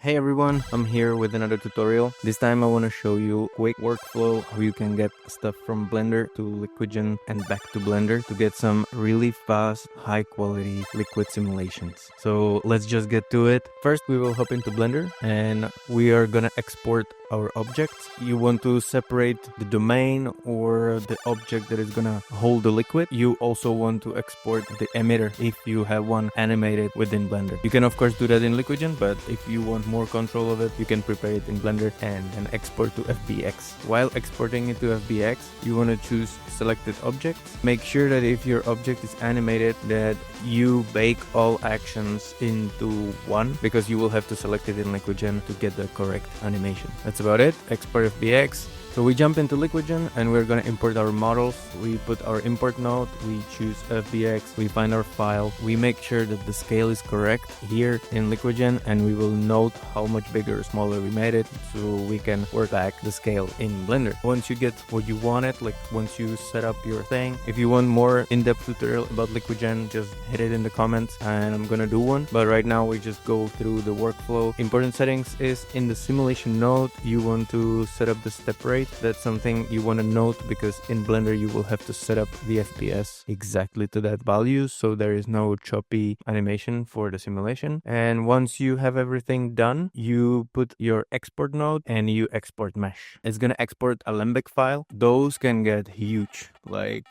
Hey everyone, I'm here with another tutorial. This time I want to show you a quick workflow how you can get stuff from Blender to Liquigen and back to Blender to get some really fast, high quality liquid simulations. So let's just get to it. First we will hop into Blender and we are gonna export our objects. You want to separate the domain or the object that is gonna hold the liquid. You also want to export the emitter if you have one animated within Blender. You can of course do that in Liquigen, but if you want more control of it, you can prepare it in Blender and export to FBX. While exporting it to FBX, you want to choose selected objects. Make sure that if your object is animated, that you bake all actions into one, because you will have to select it in Liquigen to get the correct animation. That's about it. Export FBX. So we jump into Liquigen and we're going to import our models. We put our import node, we choose FBX, we find our file, we make sure that the scale is correct here in Liquigen, and we will note how much bigger or smaller we made it so we can work back the scale in Blender. Once you get what you wanted, like once you set up your thing, if you want more in-depth tutorial about Liquigen, just hit it in the comments and I'm gonna do one. But right now we just go through the workflow. Important settings is in the simulation node, you want to set up the step rate. That's something you want to note, because in Blender you will have to set up the FPS exactly to that value, so there is no choppy animation for the simulation. And once you have everything done, you put your export node and you export mesh. It's gonna export Alembic file. Those can get huge, like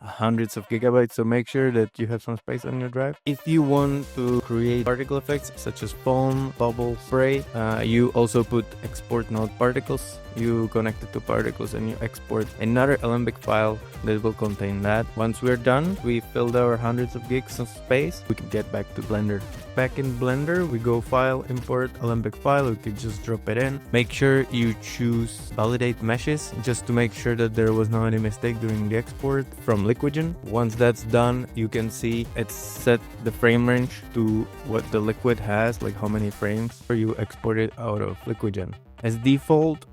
hundreds of gigabytes, so make sure that you have some space on your drive. If you want to create particle effects such as foam, bubble, spray, you also put export node particles. You connect it to particles and you export another Alembic file that will contain that. Once we're done, we filled our hundreds of gigs of space, we can get back to Blender. Back in Blender, we go File, Import Alembic file, we can just drop it in. Make sure you choose Validate Meshes, just to make sure that there was no any mistake during the export from Liquigen. Once that's done, you can see it's set the frame range to what the liquid has, like how many frames you export it out of Liquigen. As default,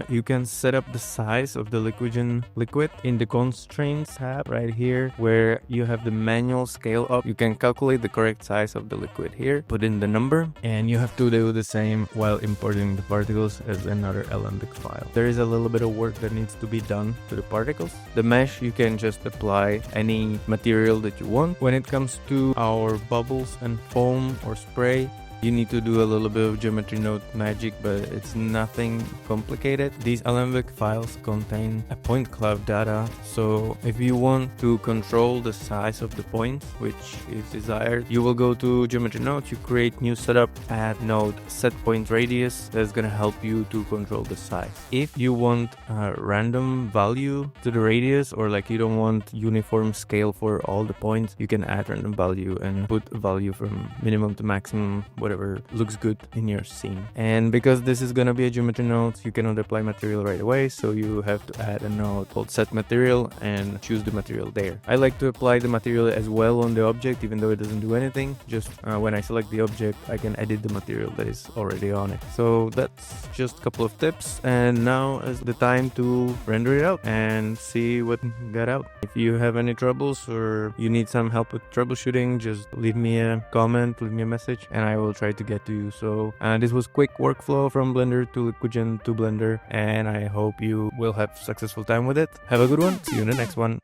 you can set up the size of the Liquigen liquid in the constraints tab right here, where you have the manual scale up. You can calculate the correct size of the liquid here, put in the number, and you have to do the same while importing the particles as another Alembic file. There is a little bit of work that needs to be done to the particles. The mesh, you can just apply any material that you want. When it comes to our bubbles and foam or spray, you need to do a little bit of geometry node magic, but it's nothing complicated. These Alembic files contain a point cloud data, so if you want to control the size of the points, which is desired, you will go to geometry nodes, you create new setup, add node set point radius. That's gonna help you to control the size. If you want a random value to the radius, or like you don't want uniform scale for all the points, you can add random value and put a value from minimum to maximum, whatever looks good in your scene. And because this is gonna be a geometry node, you cannot apply material right away, so you have to add a node called set material and choose the material there. I like to apply the material as well on the object, even though it doesn't do anything. Just when I select the object, I can edit the material that is already on it. So that's just a couple of tips, and now is the time to render it out and see what got out. If you have any troubles or you need some help with troubleshooting, just leave me a comment, leave me a message, and I will try to get to you. So this was quick workflow from Blender to Liquigen to Blender, and I hope you will have successful time with it. Have a good one. See you in the next one.